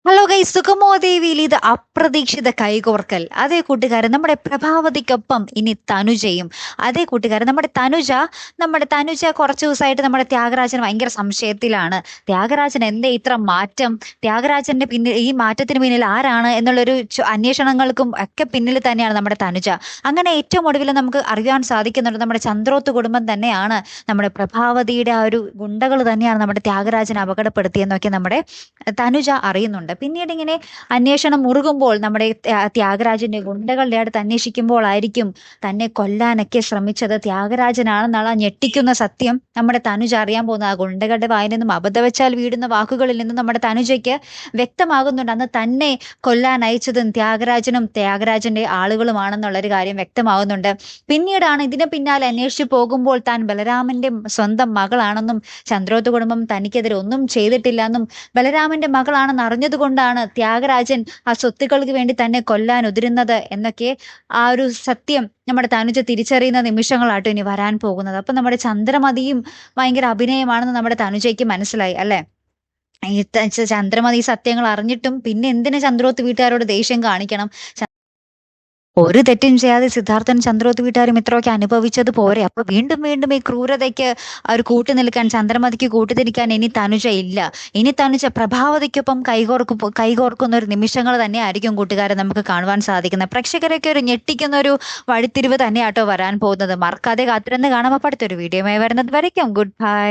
Hello guys, സുഗമോ ദേവിയിൽ ഇത് അപ്രതീക്ഷിത കൈകോർക്കൽ. അതേ കൂട്ടുകാരൻ, നമ്മുടെ പ്രഭാവതിക്കൊപ്പം ഇനി തനുജയും. അതേ കൂട്ടുകാരൻ, നമ്മുടെ തനുജ കുറച്ച് ദിവസമായിട്ട് നമ്മുടെ ത്യാഗരാജൻ ഭയങ്കര സംശയത്തിലാണ്. ത്യാഗരാജൻ എന്തേ ഇത്ര മാറ്റം? ത്യാഗരാജന്റെ പിന്നിൽ, ഈ മാറ്റത്തിന് പിന്നിൽ ആരാണ് എന്നുള്ളൊരു അന്വേഷണങ്ങൾക്കും ഒക്കെ പിന്നിൽ തന്നെയാണ് നമ്മുടെ തനുജ. അങ്ങനെ ഏറ്റവും ഒടുവിൽ നമുക്ക് അറിയാൻ സാധിക്കുന്നുണ്ട്, നമ്മുടെ ചന്ദ്രോത്ത് കുടുംബം തന്നെയാണ്, നമ്മുടെ പ്രഭാവതിയുടെ ആ ഒരു ഗുണ്ടകൾ തന്നെയാണ് നമ്മുടെ ത്യാഗരാജനെ അപകടപ്പെടുത്തിയെന്നൊക്കെ നമ്മുടെ തനുജ അറിയുന്നുണ്ട്. പിന്നീട് ഇങ്ങനെ അന്വേഷണം മുറുകുമ്പോൾ നമ്മുടെ ത്യാഗരാജന്റെ ഗുണ്ടകളുടെ അടുത്ത് അന്വേഷിക്കുമ്പോഴായിരിക്കും തന്നെ കൊല്ലാനൊക്കെ ശ്രമിച്ചത് ത്യാഗരാജനാണെന്നുള്ള ഞെട്ടിക്കുന്ന സത്യം നമ്മുടെ തനുജ അറിയാൻ പോകുന്നത്. ആ ഗുണ്ടകളുടെ വായിൽ നിന്നും അബദ്ധവച്ചാൽ വീടുന്ന വാക്കുകളിൽ നിന്നും നമ്മുടെ തനുജയ്ക്ക് വ്യക്തമാകുന്നുണ്ട് അന്ന് തന്നെ കൊല്ലാൻ അയച്ചതും ത്യാഗരാജനും ത്യാഗരാജന്റെ ആളുകളുമാണെന്നുള്ളൊരു കാര്യം വ്യക്തമാകുന്നുണ്ട്. പിന്നീടാണ് ഇതിന് പിന്നാലെ അന്വേഷിച്ചു പോകുമ്പോൾ താൻ ബലരാമന്റെ സ്വന്തം മകളാണെന്നും ചന്ദ്രോത്ത് കുടുംബം തനിക്കെതിരെ ഒന്നും ചെയ്തിട്ടില്ല എന്നും ബലരാമന്റെ മകളാണെന്ന് അറിഞ്ഞതുകൊണ്ടാണ് ത്യാഗരാജൻ ആ സ്വത്തുക്കൾക്ക് വേണ്ടി തന്നെ കൊല്ലാൻ ഉതിരുന്നത് എന്നൊക്കെ ആ ഒരു സത്യം നമ്മുടെ തനുജ തിരിച്ചറിയുന്ന നിമിഷങ്ങളാട്ടോ ഇനി വരാൻ പോകുന്നത്. അപ്പൊ നമ്മുടെ ചന്ദ്രമതിയും ഭയങ്കര അഭിനയമാണെന്ന് നമ്മുടെ തനുജയ്ക്ക് മനസ്സിലായി അല്ലെ. ഈ ചന്ദ്രമതി സത്യങ്ങൾ അറിഞ്ഞിട്ടും പിന്നെ എന്തിനു ചന്ദ്രോത്ത് വീട്ടുകാരോട് ദേഷ്യം കാണിക്കണം? ഒരു തെറ്റും ചെയ്യാതെ സിദ്ധാർത്ഥൻ ചന്ദ്രോത്ത് വീട്ടുകാരും ഇത്രയൊക്കെ അനുഭവിച്ചത് പോരെ? അപ്പൊ വീണ്ടും വീണ്ടും ഈ ക്രൂരതയ്ക്ക് അവർ കൂട്ടുനിൽക്കാൻ, ചന്ദ്രമതിക്ക് കൂട്ടുനിൽക്കാൻ ഇനി തനുജ ഇല്ല. ഇനി തനുജ പ്രഭാവതിക്കൊപ്പം കൈകോർക്കുന്ന ഒരു നിമിഷങ്ങൾ തന്നെ ആയിരിക്കും കൂട്ടുകാരെ നമുക്ക് കാണുവാൻ സാധിക്കുന്നത്. പ്രേക്ഷകരൊക്കെ ഒരു ഞെട്ടിക്കുന്ന ഒരു വഴിത്തിരിവ് തന്നെയാട്ടോ വരാൻ പോകുന്നത്. മറക്കാതെ കാത്തിരുന്ന് കാണാൻ. അടുത്തൊരു വീഡിയോയുമായി വരുന്നത് വരയ്ക്കും. Good bye.